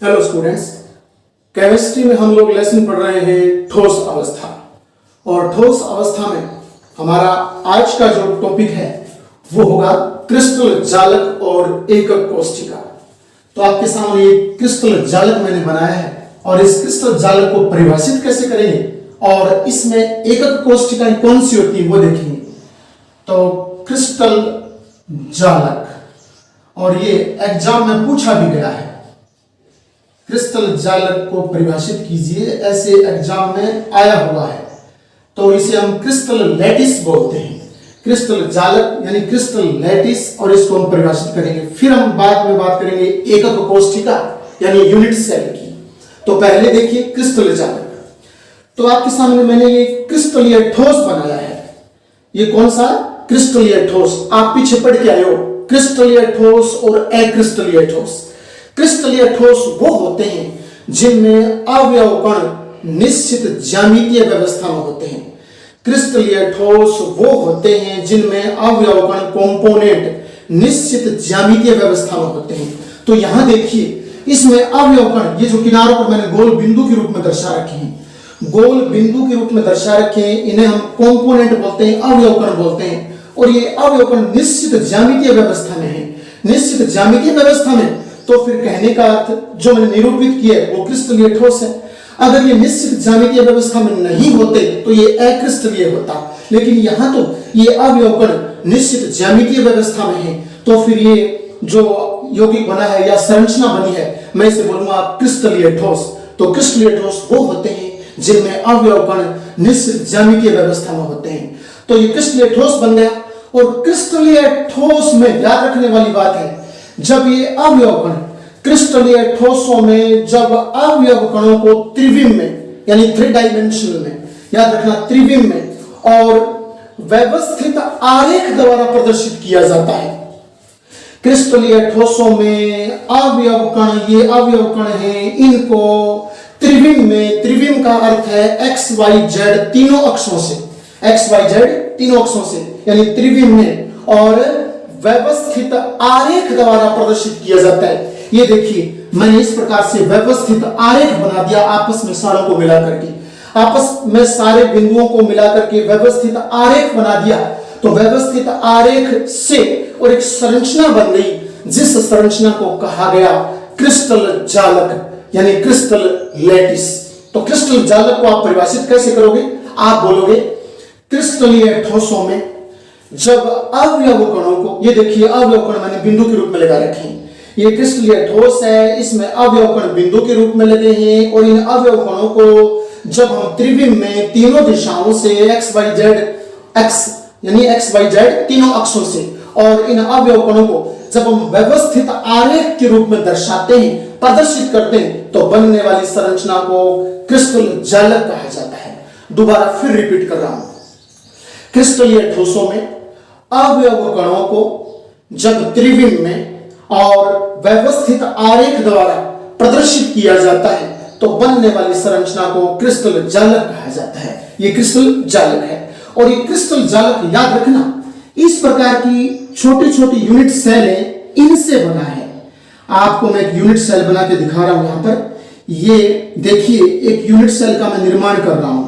Hello students, chemistry में हम लोग लेसन पढ़ रहे हैं ठोस अवस्था। और ठोस अवस्था में हमारा आज का जो टॉपिक है वो होगा क्रिस्टल जालक और एकक कोष्ठिका। तो आपके सामने एक क्रिस्टल जालक मैंने बनाया है और इस क्रिस्टल जालक को परिभाषित कैसे करेंगे और इसमें एकक कोष्ठिकाएं कौन सी होती है वो देखेंगे। तो क्रिस्टल जालक, और ये एग्जाम में पूछा भी गया है, क्रिस्टल जालक को परिभाषित कीजिए, ऐसे एग्जाम में आया हुआ है। तो इसे हम क्रिस्टल लैटिस बोलते हैं। क्रिस्टल जालक यानी क्रिस्टल लैटिस, और इसको हम परिभाषित करेंगे। फिर हम बाद में बात करेंगे एकक कोष्ठिका यानी यूनिट सेल की। तो पहले देखिए क्रिस्टल जालक। तो आपके सामने मैंने ये क्रिस्टलीय ठोस बनाया है। ये कौन सा क्रिस्टलीय ठोस? आप पीछे पढ़ के आए हो क्रिस्टलीय ठोस और अक्रिस्टलीय ठोस। क्रिस्टलीय ठोस वो होते हैं जिनमें अवयव कण निश्चित ज्यामितीय व्यवस्था में होते हैं। क्रिस्टलीय ठोस वो होते हैं जिनमें अवयव कण कंपोनेंट निश्चित ज्यामितीय व्यवस्था में होते हैं। तो यहां देखिए, इसमें अवयव कण, ये जो किनारों पर मैंने गोल बिंदु के रूप में दर्शा रखे हैं, गोल बिंदु के रूप में दर्शा रखे हैं, इन्हें हम कंपोनेंट बोलते हैं, अवयव कण बोलते हैं। और ये अवयव कण निश्चित ज्यामितीय व्यवस्था में है। निश्चित ज्यामितीय व्यवस्था में, तो फिर कहने का अर्थ जो मैंने निरूपित किया वो क्रिस्टलीय ठोस है। अगर ये निश्चित ज्यामितीय व्यवस्था में नहीं होते तो ये अक्रिस्टलीय होता। लेकिन यहां तो ये अवयव कण निश्चित ज्यामितीय व्यवस्था में है, तो फिर ये जो यौगिक बना है या संरचना बनी है, मैं इसे बोलूंगा क्रिस्टलीय ठोस। तो क्रिस्टलीय ठोस वो होते हैं जिनमें अवयव कण निश्चित ज्यामितीय व्यवस्था में होते हैं। तो ये क्रिस्टलीय ठोस बन गया। और क्रिस्टलीय ठोस में याद रखने वाली बात है, जब ये अवयव कण क्रिस्टलीय ठोसों में जब अवयव कणों को त्रिविम में यानी थ्री डायमेंशनल में, याद रखना त्रिविम में, और व्यवस्थित आरेख द्वारा प्रदर्शित किया जाता है। क्रिस्टलीय ठोसों में अवयव कण, ये अवयव कण हैं, इनको त्रिविम में, त्रिविम का अर्थ है एक्स वाई जेड तीनों अक्षों से, एक्स वाई जेड तीनों अक्षों से यानी त्रिविम में, और व्यवस्थित आरेख द्वारा प्रदर्शित किया जाता है। ये देखिए, मैंने इस प्रकार से व्यवस्थित आरेख बना दिया, आपस में सारों को मिला करके, आपस में सारे बिंदुओं को मिला करके व्यवस्थित आरेख बना दिया। तो व्यवस्थित आरेख से और एक संरचना बन गई, जिस संरचना को कहा गया क्रिस्टल जालक यानी क्रिस्टल लैटिस। तो क्रिस्टल जालक को आप परिभाषित कैसे करोगे? आप बोलोगे क्रिस्टलीय ठोसों में जब अवयव कणों को, ये देखिए अवयव कण मैंने बिंदु के रूप में लगा रखे हैं, ये क्रिस्टलीय ठोस है, इसमें अवयव कण बिंदु के रूप में लगे हैं, और इन अवयव कणों को जब हम त्रिविम में तीनों दिशाओं से एक्स वाई जेड, एक्स यानी एक्स वाई जेड तीनों अक्षों से, और इन अवयव कणों को जब हम व्यवस्थित आरेख के रूप में दर्शाते हैं, प्रदर्शित करते हैं, तो बनने वाली संरचना को क्रिस्टल जालक कहा जाता है। दोबारा फिर रिपीट कर रहा हूं, क्रिस्टलीय ठोसों में अवयव कणों को जब त्रिविम में और व्यवस्थित आरेख द्वारा प्रदर्शित किया जाता है, तो बनने वाली संरचना को क्रिस्टल जालक कहा जाता है। ये क्रिस्टल जालक है। और ये क्रिस्टल जालक याद रखना, इस प्रकार की छोटी छोटी यूनिट सेलें इनसे बना है। आपको मैं एक यूनिट सेल बना के दिखा रहा हूं। यहां पर ये देखिए, एक यूनिट सेल का मैं निर्माण कर रहा हूं,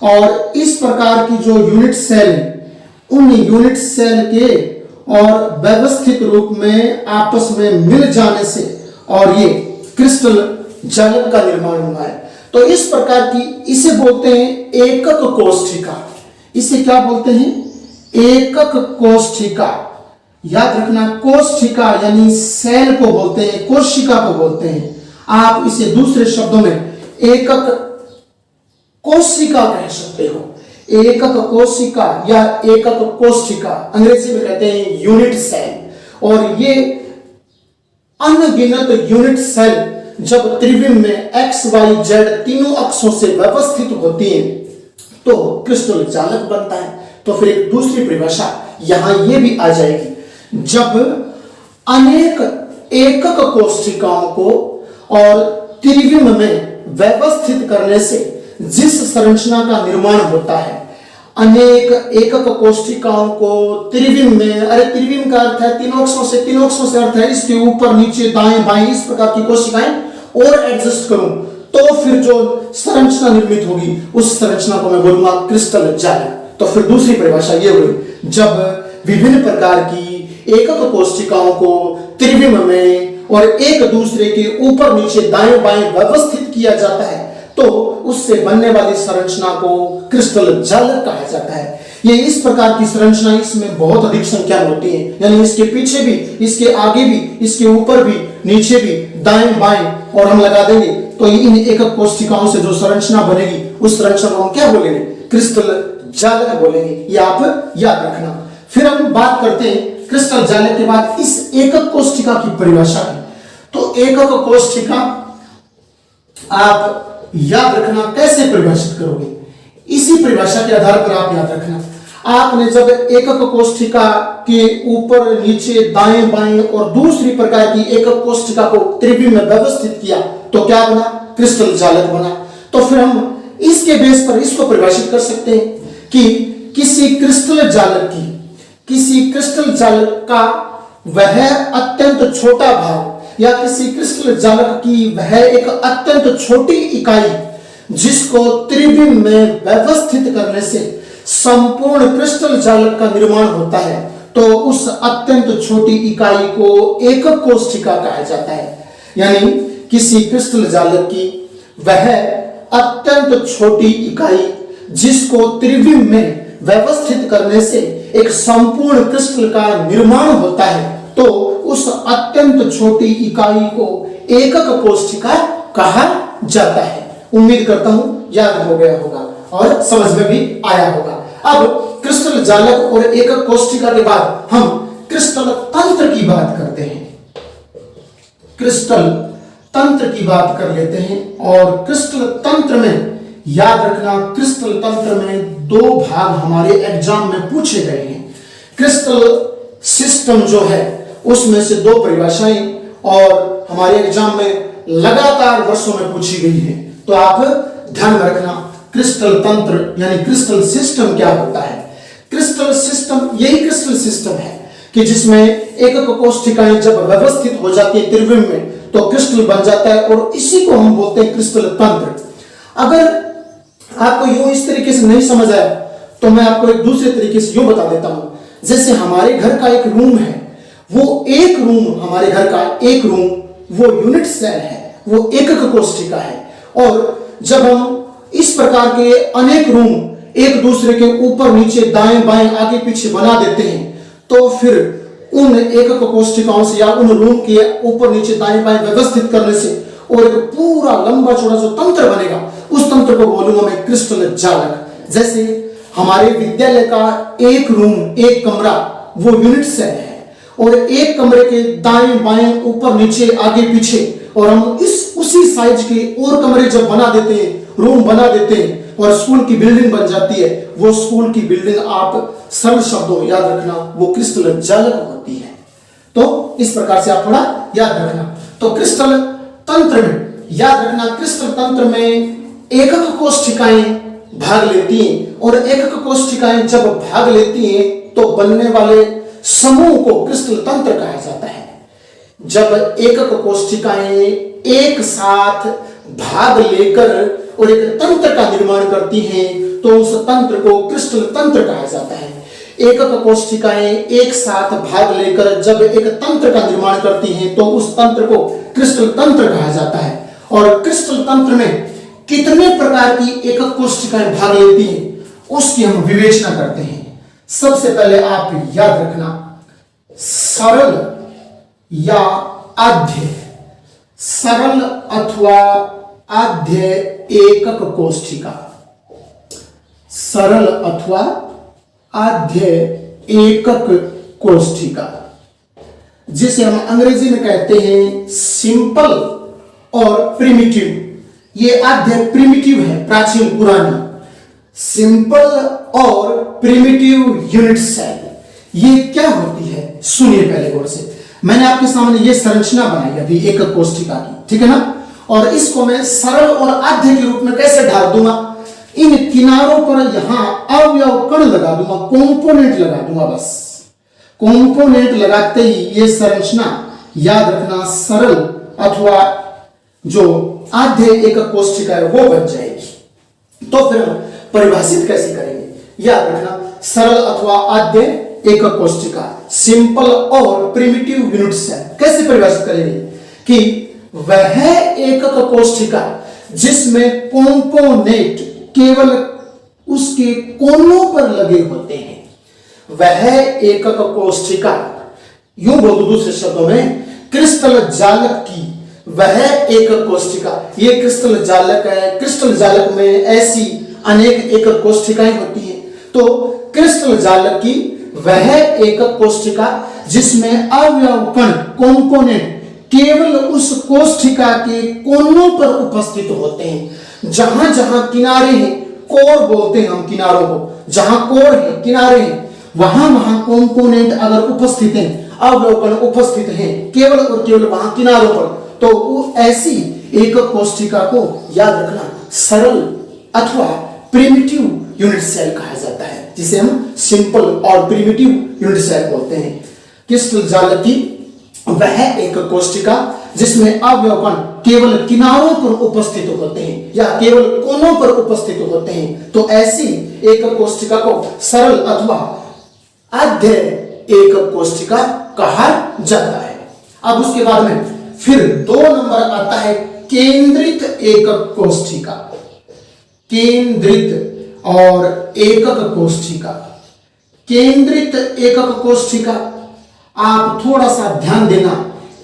और इस प्रकार की जो यूनिट सेल है, उन यूनिट सेल के और व्यवस्थित रूप में आपस में मिल जाने से और ये क्रिस्टल जालक का निर्माण हुआ है। तो इस प्रकार की, इसे बोलते हैं एकक कोष्ठिका। इसे क्या बोलते हैं? एकक कोष्ठिका। याद रखना, कोष्ठिका यानी सेल को बोलते हैं, कोशिका को बोलते हैं। आप इसे दूसरे शब्दों में एकक कोशिका कह सकते हो। एकक कोशिका या एकक कोष्ठिका, अंग्रेजी में कहते हैं यूनिट सेल। और ये अनगिनत यूनिट सेल जब त्रिविम में एक्स वाई जेड तीनों अक्षों से व्यवस्थित होती हैं, तो क्रिस्टल जालक बनता है। तो फिर एक दूसरी परिभाषा यहां ये भी आ जाएगी, जब अनेक एकक कोष्ठिकाओं को और त्रिविम में व्यवस्थित करने से जिस संरचना का निर्माण होता है, अनेक एकक कोष्ठिकाओं को त्रिविम में, अरे त्रिविम का अर्थ है तीनों अक्षों से, तीनों अक्षों से अर्थ है इसके ऊपर नीचे दाएं बाएं, इस प्रकार की कोशिकाएं और एडजस्ट करूं तो फिर जो संरचना निर्मित होगी उस संरचना को मैं बोलूंगा क्रिस्टल जालक। तो फिर दूसरी परिभाषा ये हुई, जब विभिन्न प्रकार की एकक कोशिकाओं को त्रिविम में और एक दूसरे के ऊपर नीचे दाएं बाएं व्यवस्थित किया जाता है तो उससे बनने वाली संरचना को क्रिस्टल जालक कहा जाता है। ये इस प्रकार की संरचना, इसमें बहुत अधिक संख्या में होती है, यानी इसके पीछे भी, इसके आगे भी, इसके ऊपर भी, नीचे भी, दाएं बाएं, और हम लगा देंगे तो इन एकक कोशिकाओं से जो संरचना बनेगी उस संरचना को हम क्या बोलेंगे? क्रिस्टल जालक बोलेंगे। ये आप याद रखना। फिर हम बात करते हैं क्रिस्टल जालक के बाद इस एकक कोशिका की परिभाषा की। तो एकक कोशिका आप याद रखना कैसे परिभाषित करोगे, इसी परिभाषा के आधार पर आप याद रखना। आपने जब एकक कोशिका के ऊपर नीचे दाएं बाएं और दूसरी प्रकार की एकक कोशिका को त्रिविम में व्यवस्थित किया तो क्या बना? क्रिस्टल जालक बना। तो फिर हम इसके बेस पर इसको परिभाषित कर सकते हैं कि किसी क्रिस्टल जालक का वह अत्यंत छोटा भाग या किसी क्रिस्टल जालक की वह एक अत्यंत छोटी इकाई जिसको त्रिविम में व्यवस्थित करने से संपूर्ण क्रिस्टल जालक का निर्माण होता है तो उस अत्यंत छोटी इकाई को एकक कोशिका कहा जाता है। यानी किसी क्रिस्टल जालक की वह अत्यंत छोटी इकाई जिसको त्रिविम में व्यवस्थित करने से एक संपूर्ण क्रिस्टल का निर्माण होता है तो उस अत्यंत छोटी इकाई को एकक कोशिका कहा जाता है। उम्मीद करता हूं याद हो गया होगा और समझ में भी आया होगा। अब क्रिस्टल जालक और एकक कोशिका के बाद हम क्रिस्टल तंत्र की बात करते हैं। क्रिस्टल तंत्र की बात कर लेते हैं और क्रिस्टल तंत्र में याद रखना, क्रिस्टल तंत्र में दो भाग हमारे एग्जाम में पूछे गए हैं। क्रिस्टल सिस्टम जो है उसमें से दो परिभाषाएं और हमारे एग्जाम में लगातार वर्षों में पूछी गई है। तो आप ध्यान में रखना क्रिस्टल तंत्र यानी क्रिस्टल सिस्टम क्या होता है। क्रिस्टल सिस्टम यही क्रिस्टल सिस्टम है कि जिसमें एकक कोशिकाएं जब व्यवस्थित हो जाती है त्रिविम में तो क्रिस्टल बन जाता है और इसी को हम बोलते हैं क्रिस्टल तंत्र। अगर आपको यूं इस तरीके से नहीं समझ आया तो मैं आपको एक दूसरे तरीके से यूं बता देता हूं। जैसे हमारे घर का एक रूम है, वो एक रूम, हमारे घर का एक रूम वो यूनिट सेल है, वो एकक कोशिका है। और जब हम इस प्रकार के अनेक रूम एक दूसरे के ऊपर नीचे दाएं बाएं आगे पीछे बना देते हैं तो फिर उन एकक कोशिकाओं से या उन रूम के ऊपर नीचे दाएं बाएं व्यवस्थित करने से और एक पूरा लंबा चौड़ा जो तंत्र बनेगा उस तंत्र को बोलूंगा मैं क्रिस्टल जालक। जैसे हमारे विद्यालय का एक रूम, एक कमरा वो यूनिट सेल है और एक कमरे के दाएं बाएं ऊपर नीचे आगे पीछे और हम इस उसी साइज के और कमरे जब बना देते हैं, रूम बना देते हैं और स्कूल की बिल्डिंग बन जाती है, वो स्कूल की बिल्डिंग आप सरल शब्दों याद रखना वो क्रिस्टल जालक होती है। तो इस प्रकार से आप थोड़ा याद रखना। तो क्रिस्टल तंत्र में याद रखना, क्रिस्टल तंत्र में एकक कोशिकाएं भाग लेती हैं और एकक कोशिकाएं जब भाग लेती हैं तो बनने वाले समूह को क्रिस्टल तंत्र कहा जाता है। जब एकक कोशिकाएं एक साथ भाग लेकर और एक तंत्र का निर्माण करती हैं तो उस तंत्र को क्रिस्टल तंत्र कहा जाता है। एकक कोशिकाएं एक साथ भाग लेकर जब एक तंत्र का निर्माण करती हैं तो उस तंत्र को क्रिस्टल तंत्र कहा जाता है। और क्रिस्टल तंत्र में कितने प्रकार की एकक कोशिकाएं भाग लेती हैं उसकी हम विवेचना करते हैं। सबसे पहले आप याद रखना सरल या आद्य, सरल अथवा आद्य एकक कोशिका, सरल अथवा आद्य एकक कोशिका जिसे हम अंग्रेजी में कहते हैं सिंपल और प्रिमिटिव। ये आद्य प्रिमिटिव है, प्राचीन पुरानी, सिंपल और प्रिमिटिव यूनिट सेल ये क्या होती है सुनिए पहले गौर से। मैंने आपके सामने ये संरचना बनाई अभी एकक कोशिका की, ठीक है ना, और इसको मैं सरल और आद्य के रूप में कैसे ढाल दूंगा, इन किनारों पर यहां अवयव कण लगा दूंगा, कंपोनेंट लगा दूंगा। बस कंपोनेंट लगाते ही ये संरचना याद रखना सरल अथवा जो आद्य एकक कोष्ठिका है वो बन जाएगी। तो फिर हम परिभाषित कैसे करेंगे, याद रखना, सरल अथवा आद्य एकक कोष्ठिका, सिंपल और प्रिमिटिव यूनिट सेल कैसे परिभाषित करेंगे कि वह एकक कोष्ठिका जिसमें कंपोनेंट केवल उसके कोनों पर लगे होते हैं, वह एकक कोष्ठिका, यूं बोल दो दूसरे शब्दों में, क्रिस्टल जालक की वह एकक कोष्ठिका, ये क्रिस्टल जालक है, क्रिस्टल जालक में ऐसी अनेक एकक कोष्ठिकाएं होती हैं, तो क्रिस्टल जालक की वह एकक कोष्ठिका जिसमें अवयव कण कंपोनेंट केवल उस कोष्ठिका के कोनों पर उपस्थित होते हैं, जहां जहां किनारे हैं, कोर बोलते हैं हम किनारों को, जहां कोर है, किनारे हैं, वहां वहां कंपोनेंट अगर उपस्थित हैं, अवयव कण उपस्थित हैं केवल और केवल वहां किनारों पर, तो वो ऐसी एकक कोष्ठिका को याद रखना सरल अथवा प्रिमिटिव यूनिट सेल कहा जाता है, जिसे हम सिंपल और प्रिमिटिव यूनिट सेल बोलते हैं। क्रिस्टल जालक की वह एकक कोष्ठिका जिसमें अवयव कण केवल किनारों पर उपस्थित होते हैं या केवल कोनों पर उपस्थित होते हैं, तो ऐसी एकक कोष्ठिका को सरल अथवा आद्य एकक कोष्ठिका कहा जाता है। अब उसके बाद में फिर 2 नंबर आता है केंद्रित एकक कोष्ठिका, केंद्रित और एकक कोष्ठिका। केंद्रित एकक कोष्ठिका, आप थोड़ा सा ध्यान देना,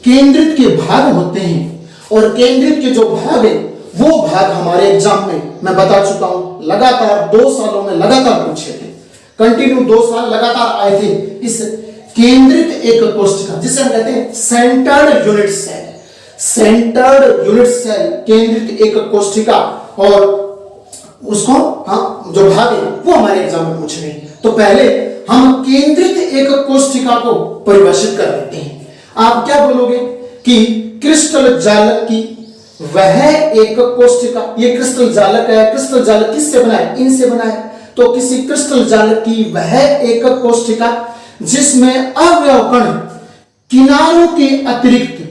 केंद्रित के भाग होते हैं और केंद्रित के जो भाग है वो भाग हमारे एग्जाम में मैं बता चुका हूं, लगातार 2 सालों में लगातार पूछे थे, कंटिन्यू 2 साल लगातार आए थे। इस केंद्रित एकक कोष्ठिका जिसे हम कहते हैं centred unit cell, centred unit cell, केंद्रित एकक कोष्ठिका, और उसको हम जो भाग है वो हमारे एग्जाम में पूछ रहे हैं। तो पहले हम केंद्रित एकक कोष्ठिका को परिभाषित कर देते हैं। आप क्या बोलोगे कि क्रिस्टल जालक की वह एकक कोष्ठिका, ये क्रिस्टल जालक है, क्रिस्टल जालक किससे बना है, इनसे बना है, तो किसी क्रिस्टल जालक की वह एकक कोष्ठिका जिसमें अवयव कण किनारों के अतिरिक्त,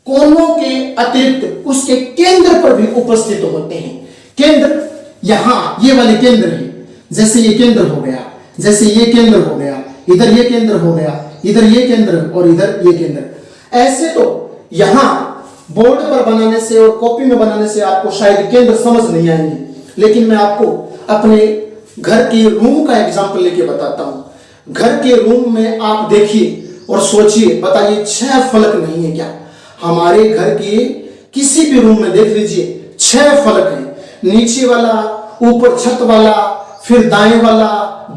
कोनों के अतिरिक्त उसके केंद्र पर भी उपस्थित होते हैं। केंद्र यहां ये वाले केंद्र है, जैसे ये केंद्र हो गया, जैसे ये केंद्र हो गया, इधर ये केंद्र हो गया, इधर ये केंद्र और इधर ये केंद्र। ऐसे तो यहां बोर्ड पर बनाने से और कॉपी में बनाने से आपको शायद केंद्र समझ नहीं आएंगे, लेकिन मैं आपको अपने घर के रूम का एग्जांपल लेके बताता हूं। घर के रूम में आप देखिए और सोचिए, बताइए 6 फलक नहीं है क्या? हमारे घर के किसी भी रूम में देख लीजिए 6 फलक हैं, नीचे वाला, ऊपर छत वाला, फिर दाएं वाला,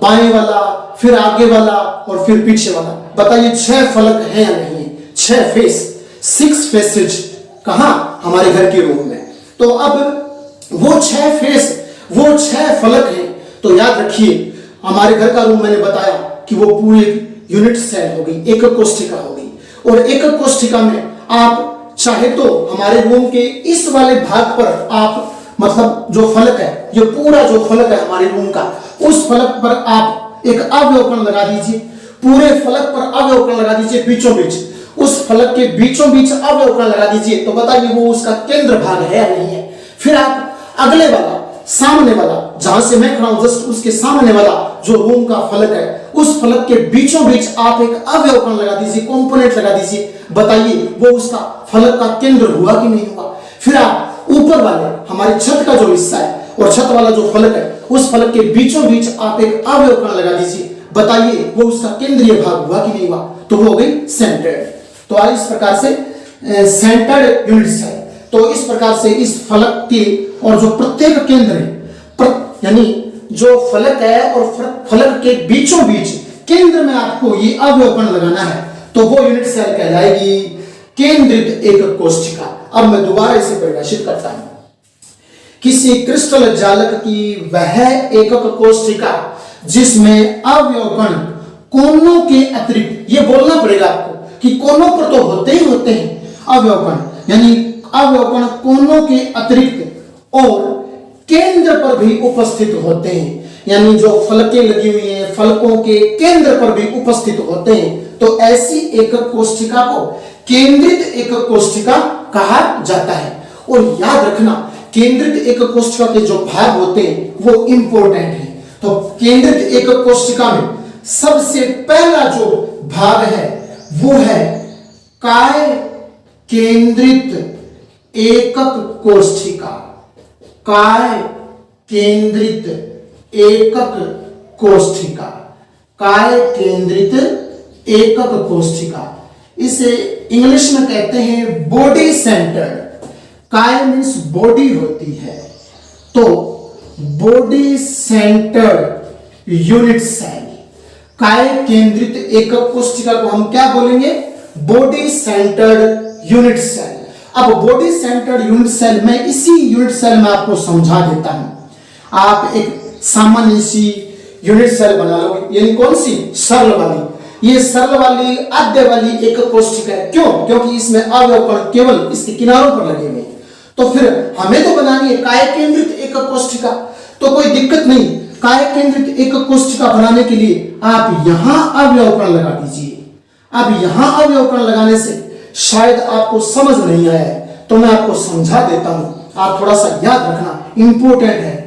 बाएं वाला, फिर आगे वाला और फिर पीछे वाला। बताइए 6 फलक हैं या नहीं है? 6 फेस, 6 फेसेज कहां? हमारे घर के रूम में। तो अब वो 6 फेस, वो 6 फलक हैं, तो याद रखिए हमारे घर का रूम मैंने बताया कि वो पूरी यूनिट सेल हो गई, एकक कोष्ठिका हो गई, और एकक कोष्ठिका में आप चाहे तो हमारे रूम के इस वाले भाग पर आप, मतलब जो फलक है, ये पूरा जो फलक है हमारे रूम का, उस फलक पर आप एक अवयवकण लगा दीजिए, पूरे फलक पर अवयवकण लगा दीजिए, बीचों बीच, उस फलक के बीचों बीच अवयवकण लगा दीजिए, तो बताइए वो उसका केंद्र भाग है या नहीं है? फिर आप अगले वाला, सामने वाला, जहां से मैं खड़ा हूं जस्ट उसके सामने वाला जो रूम का फलक है, उस फलक के बीचों बीच आप एक अवयवकण लगा दीजिए, कंपोनेंट लगा दीजिए, बताइए वो उसका फलक का केंद्र हुआ कि नहीं हुआ? फिर आप ऊपर वाले हमारी छत का जो हिस्सा है और छत वाला जो फलक है, उस फलक के बीचों बीच आप एक अवयवकण लगा दीजिए, बताइए वो उसका केंद्रीय भाग हुआ कि नहीं हुआ? तो वो हो गई सेंटर्ड। तो आज इस प्रकार से सेंटर्ड यूनिट सेल, तो इस प्रकार से इस फलक के और जो प्रत्येक केंद्र है, यानी जो फलक है और फलक के बीचों बीच केंद्र में आपको ये अवयवकण लगाना है, तो वो यूनिट सेल कहलाएगी केंद्रित एकक कोष्ठिका। अब मैं दोबारा इसे परिभाषित करता हूं। किसी क्रिस्टल जालक की वह एकक कोष्ठिका जिसमें अवयवकण कोनों के अतिरिक्त, ये बोलना पड़ेगा आपको कि कोनों पर तो होते ही होते हैं अवयवकण, यानी अवयवकण कोनों के अतिरिक्त और केंद्र पर भी उपस्थित होते हैं, यानी जो फलकें लगी हुई हैं फलकों के केंद्र पर भी उपस्थित होते हैं, तो ऐसी एकक कोष्ठिका को केंद्रित एकक कोष्ठिका कहा जाता है। और याद रखना केंद्रित एक कोष्ठिका के जो भाग होते हैं वो इंपॉर्टेंट है। तो केंद्रित एक कोष्ठिका में सबसे पहला जो भाग है वो है काय केंद्रित एकक कोष्ठिका। काय केंद्रित एकक कोष्ठिका, काय केंद्रित एकक कोष्ठिका, इसे इंग्लिश में कहते हैं बॉडी सेंटर्ड। काय मीन्स बॉडी होती है, तो बॉडी सेंटर्ड यूनिट सेल, काय केंद्रित एकक कोष्ठिका को हम क्या बोलेंगे? Body centred unit cell. अब बॉडी सेंटर्ड यूनिट सेल में इसी यूनिट सेल में आपको समझा देता हूं। आप एक सामान्य सी यूनिट सेल बना लोगे, यानी कौन सी? सरल वाली। ये सरल वाली आद्य वाली एकक कोष्ठिका है। क्यों? क्योंकि इसमें अवयव केवल इसके किनारों पर लगे हुए। तो फिर हमें तो बनानी है काय केंद्रित एकक कोष्ठिका, तो कोई दिक्कत नहीं। काय केंद्रित एकक कोष्ठिका बनाने के लिए आप यहां अवयवकरण लगा दीजिए। अब यहां अवयवकरण लगाने से शायद आपको समझ नहीं आया है, तो मैं आपको समझा देता हूं, आप थोड़ा सा याद रखना, इंपॉर्टेंट है।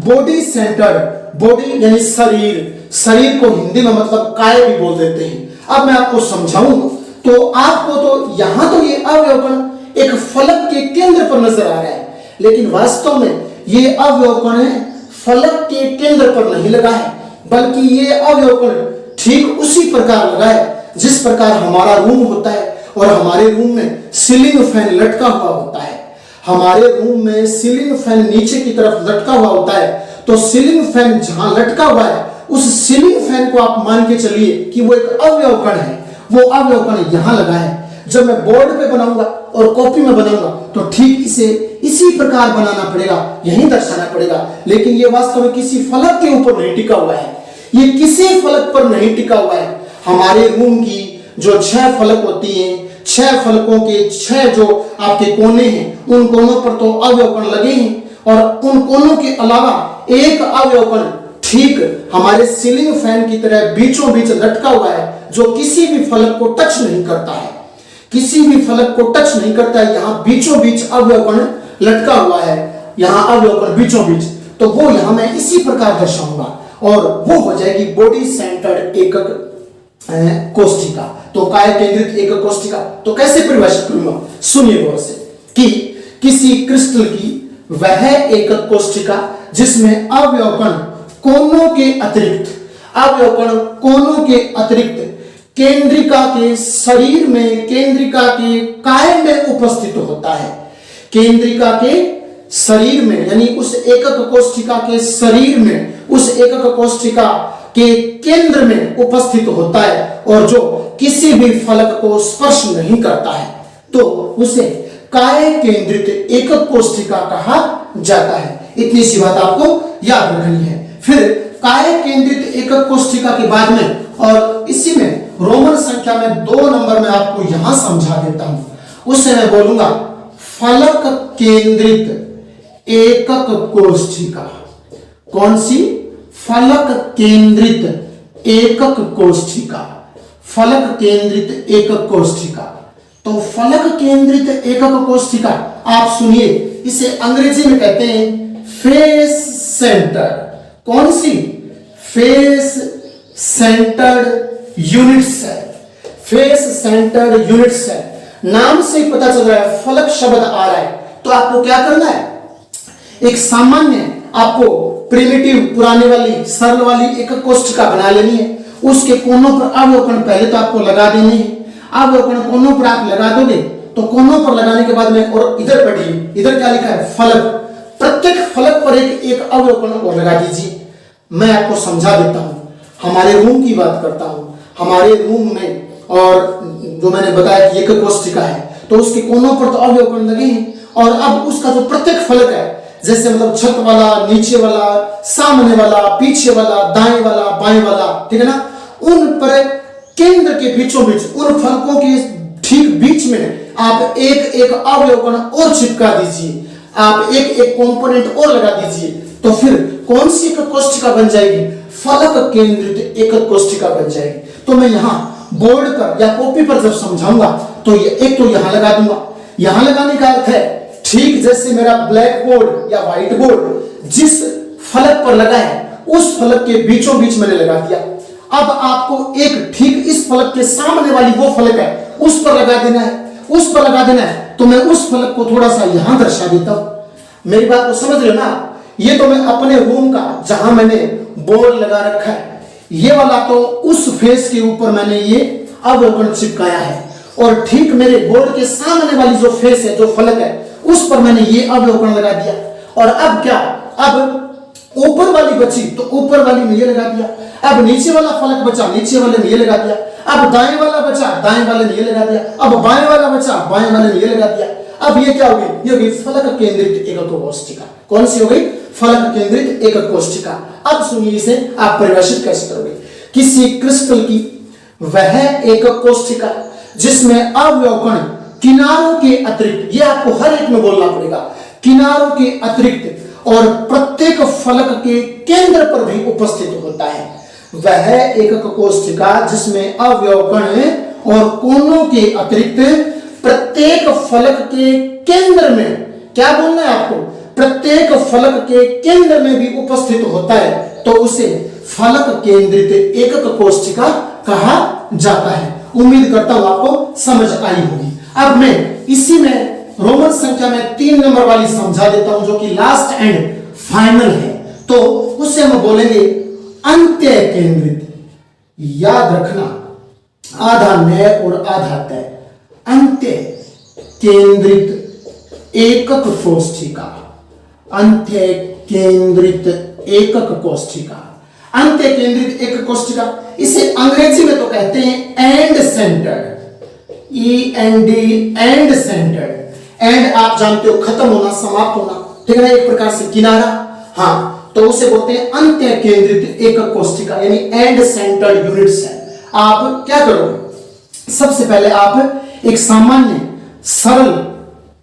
बॉडी सेंटर्ड, बॉडी यानी शरीर, शरीर को हिंदी में मतलब काय भी बोल देते हैं। अब मैं आपको समझाऊं तो आपको तो यहां तो ये अवयवकरण एक फलक के केंद्र पर नजर आ रहा है, लेकिन वास्तव में ये अवयवकरण फलक के केंद्र पर नहीं लगा है, बल्कि ये अवयवकरण ठीक उसी प्रकार लगा है जिस प्रकार हमारा रूम होता है और हमारे रूम में सीलिंग फैन लटका हुआ होता है। हमारे रूम में सीलिंग फैन नीचे की तरफ लटका हुआ होता है, तो सीलिंग फैन जहां लटका हुआ है उस सीलिंग फैन को आप मान के चलिए कि वो एक अवयवकरण है। वो अवयवकरण यहां लगा है। जब मैं बोर्ड पे बनाऊंगा और कॉपी में बनाऊंगा तो ठीक इसे इसी प्रकार बनाना पड़ेगा, यही दर्शाना पड़ेगा, लेकिन ये वास्तव में किसी फलक के ऊपर नहीं टिका हुआ है। ये किसी फलक पर नहीं टिका हुआ है। हमारे रूम की जो 6 फलक होती हैं, 6 फलकों के 6 जो आपके कोने हैं, उन कोनों पर तो अवयवकरण लगे हैं, और उन कोनों के अलावा एक अवयवकरण ठीक हमारे सीलिंग फैन की तरह बीचों बीच लटका हुआ है, जो किसी भी फलक को टच नहीं करता है। किसी भी फलक को टच नहीं करता है। यहाँ बीचों बीच अवयवकरण लटका हुआ है, यहाँ अवयवकरण बीचों बीच, तो वो यहाँ मैं इसी प्रकार दर्शाऊंगा और वो हो जाएगी बॉडी सेंटर्ड एकक कोष्ठिका। तो काय केंद्रित एकक कोष्ठिका तो कैसे परिभाषित करूंगा? सुनिए गौर से कि किसी क्रिस्टल की वह एकक कोष्ठिका जिसमें अवयवकण कोनों के अतिरिक्त केंद्रिका के शरीर में, केंद्रिका के काय में उपस्थित होता है। केंद्रिका के शरीर में यानी उस एकक कोष्ठिका के शरीर में, उस एकक कोष्ठिका के केंद्र में उपस्थित होता है और जो किसी भी फलक को स्पर्श नहीं करता है, तो उसे काय केंद्रित एकक कोष्ठिका कहा जाता है। इतनी सी बात आपको याद रखनी है। फिर काय केंद्रित एकक कोष्ठिका के बाद में और इसी में रोमन संख्या में 2 नंबर में आपको यहां समझा देता हूं, उससे मैं बोलूंगा फलक केंद्रित एकक कोष्ठिका। कौन सी? फलक केंद्रित एकक कोष्ठिका। फलक केंद्रित एकक कोष्ठिका। तो फलक केंद्रित एकक कोष्ठिका आप सुनिए, इसे अंग्रेजी में कहते हैं फेस सेंटर। कौन सी? Face centred unit cell. Face centred unit cell नाम से ही पता चल रहा है, फलक शब्द आ रहा है, तो आपको क्या करना है? एक सामान्य आपको प्रिमिटिव पुराने वाली सरल वाली एकक कोष्ठिका बना लेनी है। उसके कोनों पर अवयवकण पहले तो आपको लगा देने हैं। अवयवकण कोनों पर आप लगा दोगे तो कोनों पर लगाने के बाद में, और इधर पढ़िए, इधर क्या लिखा है? फलक। प्रत्येक फलक पर एक अवयवकण और लगा दीजिए। मैं आपको समझा देता हूं, हमारे रूम की बात करता हूं। हमारे रूम में और जो मैंने बताया कि एकक कोष्ठिका है, तो उसके कोनों पर तो अवयवकण लगे हैं, और अब उसका जो प्रत्येक फलक है, जैसे मतलब छत वाला, नीचे वाला, सामने वाला, पीछे वाला, दाएं वाला, बाएं वाला, ठीक है ना, उन पर केंद्र के बीचों बीच, उन फलकों के ठीक बीच में आप एक एक अवयवकण और चिपका दीजिए, आप एक एक कंपोनेंट और लगा दीजिए, तो फिर कौन सी एकक कोष्ठिका बन जाएगी? फलक केंद्रित एकक कोष्ठिका बन जाएगी। तो मैं यहाँ बोर्ड पर या कॉपी पर जब समझाऊंगा तो एक तो यहां लगा दूंगा। यहां लगाने का अर्थ है ठीक जैसे मेरा ब्लैक बोर्ड या व्हाइट बोर्ड जिस फलक पर लगा है उस फलक के बीचों बीच मैंने लगा दिया। अब आपको एक ठीक इस फलक के सामने वाली वो फलक है उस पर लगा देना है, उस पर लगा देना है। तो मैं उस फलक को थोड़ा सा यहां दर्शा देता हूं। मेरी बात को समझ रहे हो ना? ये तो मैं अपने रूम का जहां मैंने बोर्ड लगा रखा है, ये वाला तो उस फेस के ऊपर मैंने ये अवलोकन चिपकाया है, और ठीक मेरे बोर्ड के सामने वाली जो फेस है, जो फलक है, उस पर मैंने ये अवलोकन लगा दिया। और अब क्या, अब ऊपर वाली बची तो ऊपर वाली में ये लगा दिया, अब नीचे वाला फलक बचा, नीचे वाले में ये लगा दिया, अब दाएं वाला बचा, दाएं वाले में ये लगा दिया, अब बाएं वाला बचा, बाएं वाले में ये लगा दिया। अब ये क्या होगी? ये होगी फलक केंद्रित एकक कोष्ठिका। कौन सी हो गई? फलक केंद्रित एकक कोष्ठिका। अब सुनिए, इसे आप परिभाषित कैसे करोगे? किसी क्रिस्टल की वह एकक कोष्ठिका जिसमें अवयवकण किनारों के अतिरिक्त, ये आपको हर एक में बोलना पड़ेगा, किनारों के अतिरिक्त और प्रत्येक फलक के केंद्र पर भी उपस्थित होता है। वह एकक कोष्ठिका जिसमें अवयवकण और कोनों के अतिरिक्त प्रत्येक फलक के केंद्र में, क्या बोलना है आपको? प्रत्येक फलक के केंद्र में भी उपस्थित होता है, तो उसे फलक केंद्रित एकक कोष्ठिका कहा जाता है। उम्मीद करता हूं आपको समझ आई होगी। अब मैं इसी में रोमन संख्या में 3 नंबर वाली समझा देता हूं, जो कि लास्ट एंड फाइनल है। तो उससे हम बोलेंगे अंत्य केंद्रित। याद रखना, आधा नय और आधा तय। अंत्य केंद्रित एकक कोष्ठिका, अंत्य केंद्रित एकक कोष्ठिका, अंत्य केंद्रित एकक कोष्ठिका। इसे अंग्रेजी में तो कहते हैं and centred, END, and centred. And आप जानते हो खत्म होना, समाप्त होना, ठीक है ना, एक प्रकार से किनारा। हाँ, तो उसे बोलते हैं अंत्य केंद्रित एकक कोष्ठिका, यानी एंड सेंटर्ड यूनिट सेल। आप क्या करोगे? सबसे पहले आप एक सामान्य सरल,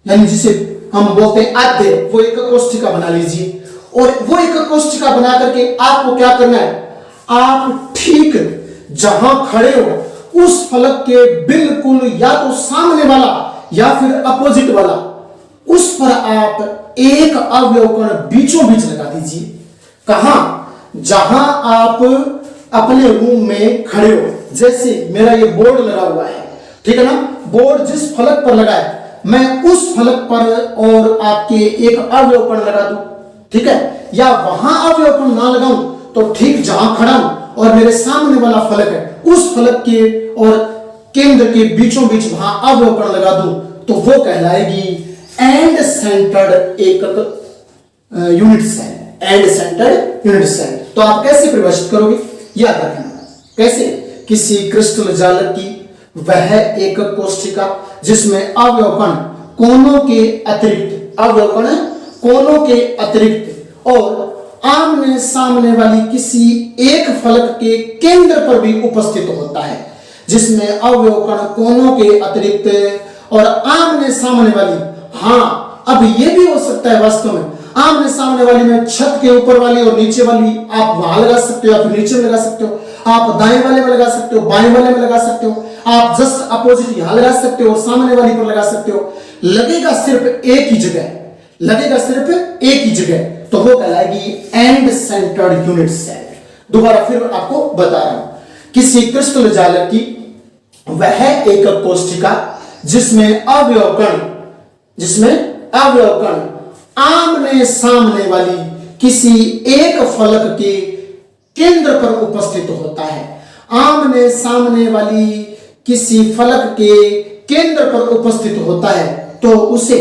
यानी जिसे हम बोलते हैं आद्य, वो एकक कोष्ठिका बना लीजिए। और वो एकक कोष्ठिका बना करके आपको क्या करना है? आप ठीक जहां खड़े हो उस फलक के बिल्कुल या तो सामने वाला या फिर अपोजिट वाला, उस पर आप एक अवयवकण बीचों बीच लगा दीजिए। कहां? जहां आप अपने रूम में खड़े हो। जैसे मेरा ये बोर्ड लगा हुआ है, ठीक है ना, बोर्ड जिस फलक पर लगा है, मैं उस फलक पर और आपके एक अवयवकण लगा दूं, ठीक है, या वहां अवयवकण ना लगाऊं तो ठीक जहां खड़ा हूं और मेरे सामने वाला फलक है, उस फलक के और केंद्र के बीचों बीच वहां अवयवकण लगा दूं, तो वो कहलाएगी एंड सेंटर्ड एकक unit cell, end centred unit cell. तो आप कैसे परिभाषित करोगे? याद रखना, कैसे? किसी क्रिस्टल जालक की वह एकक कोष्ठिका जिसमें अवयवकण कोनों के अतिरिक्त, अवयवकण कोनों के अतिरिक्त और आमने सामने वाली किसी एक फलक के केंद्र पर भी उपस्थित होता है, जिसमें अवयवकण कोनों के अतिरिक्त और आमने सामने वाली, हाँ अब ये भी हो सकता है वास्तव में, आमने सामने वाली में छत के ऊपर वाली और नीचे वाली आप वहां लगा सकते हो या फिर नीचे में लगा सकते हो, आप दाएं वाले में लगा सकते हो, बाएं वाले में लगा सकते हो, आप जस्ट अपोजिट यहां लगा सकते हो, सामने वाली पर लगा सकते हो। लगेगा सिर्फ एक ही जगह, लगेगा सिर्फ एक ही जगह, तो वो कहलाएगी एंड सेंटर्ड यूनिट सेल। दोबारा फिर आपको बता रहा हूं, किसी क्रिस्टल जालक की वह एकक कोष्ठिका जिसमें अवयवकण आमने सामने वाली किसी एक फलक के केंद्र पर उपस्थित होता है, आमने सामने वाली किसी फलक के केंद्र पर उपस्थित होता है, तो उसे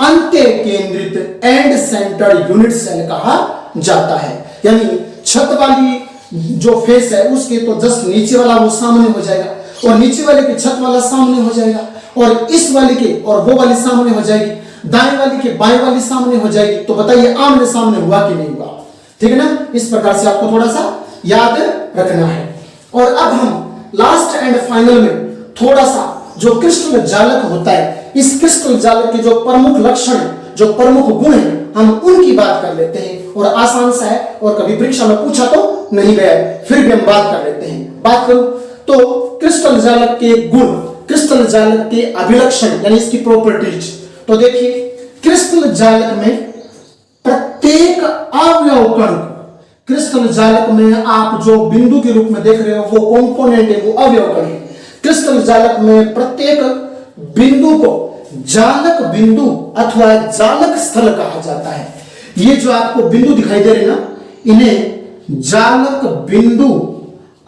अंत्य केंद्रित एंड सेंटर्ड यूनिट सेल कहा जाता है। यानी छत वाली जो फेस है उसके तो जस्ट नीचे वाला वो सामने हो जाएगा, और नीचे वाले के छत वाला सामने हो जाएगा, और इस वाले के और वो वाली सामने हो जाएगी, दाएं वाली के बाएं वाली सामने हो जाएगी। तो बताइए आमने सामने हुआ कि नहीं हुआ? ठीक है ना, इस प्रकार से आपको थोड़ा सा याद रखना है। और अब हम लास्ट एंड फाइनल में थोड़ा सा जो क्रिस्टल जालक होता है, इस क्रिस्टल जालक के जो प्रमुख लक्षण, जो प्रमुख गुण है, हम उनकी बात कर लेते हैं। और आसान सा है, और कभी परीक्षा में पूछा तो नहीं गया है, फिर भी हम बात कर लेते हैं। बात करूं तो क्रिस्टल जालक के गुण, क्रिस्टल जालक के अभिलक्षण यानी इसकी प्रॉपर्टीज। तो देखिए, क्रिस्टल जालक में प्रत्येक अवयव कण, क्रिस्टल जालक में आप जो बिंदु के रूप में देख रहे हो वो कंपोनेंट है, वो अवयव कण है। क्रिस्टल जालक में प्रत्येक बिंदु को जालक बिंदु अथवा जालक स्थल कहा जाता है। ये जो आपको बिंदु दिखाई दे रहे ना, इन्हें जालक बिंदु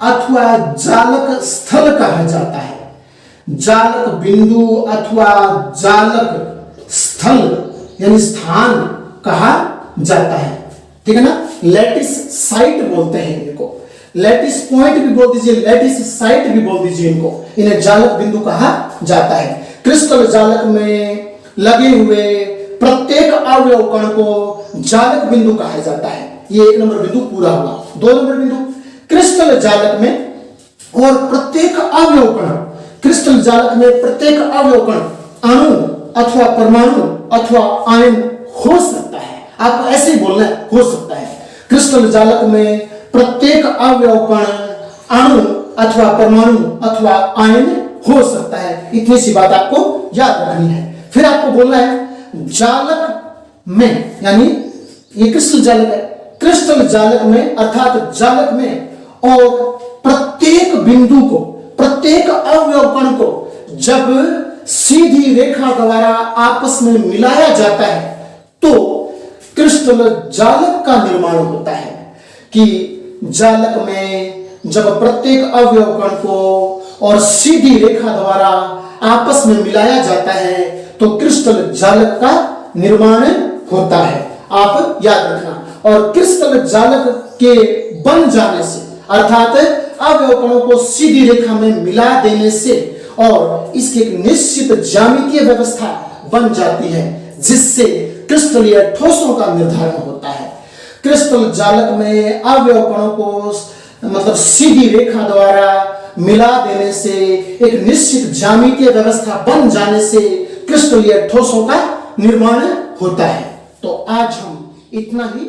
अथवा जालक स्थल कहा जाता है। जालक बिंदु अथवा जालक स्थल यानी स्थान कहा जाता है, ठीक है ना। लैटिस साइट बोलते हैं इनको, लैटिस पॉइंट भी बोल दीजिए, लैटिस साइट भी बोल दीजिए इनको, इन्हें जालक बिंदु कहा जाता है। क्रिस्टल जालक में लगे हुए प्रत्येक अवयव कण को जालक बिंदु कहा जाता है। ये 1 नंबर बिंदु पूरा हुआ। 2 नंबर बिंदु, क्रिस्टल जालक में और प्रत्येक अवयव कण, क्रिस्टल जालक में प्रत्येक अवयव कण अणु अथवा परमाणु अथवा आयन हो सकता है। आपको ऐसे ही बोलना है, हो सकता है। क्रिस्टल जालक में प्रत्येक अवयव कण अणु अथवा परमाणु अथवा आयन हो सकता है। इतनी सी बात आपको याद रखनी है। फिर आपको बोलना है जालक में, यानी ये क्रिस्टल जालक है, क्रिस्टल जालक में अर्थात जालक में और प्रत्येक बिंदु को, प्रत्येक अवयव कण को जब सीधी रेखा द्वारा आपस में मिलाया जाता है तो क्रिस्टल जालक का निर्माण होता है। कि जालक में जब प्रत्येक अवयव कण को और सीधी रेखा द्वारा आपस में मिलाया जाता है तो क्रिस्टल जालक का निर्माण होता है। आप याद रखना। और क्रिस्टल जालक के बन जाने से अर्थात अवयव कणों को सीधी रेखा में मिला देने से और इसकी एक निश्चित ज्यामितीय व्यवस्था बन जाती है जिससे क्रिस्टल या ठोसों का निर्धारण होता है। क्रिस्टल जालक में अवयव कणों को मतलब सीधी रेखा द्वारा मिला देने से एक निश्चित ज्यामितीय व्यवस्था बन जाने से क्रिस्टल या ठोसों का निर्माण होता है। तो आज हम इतना ही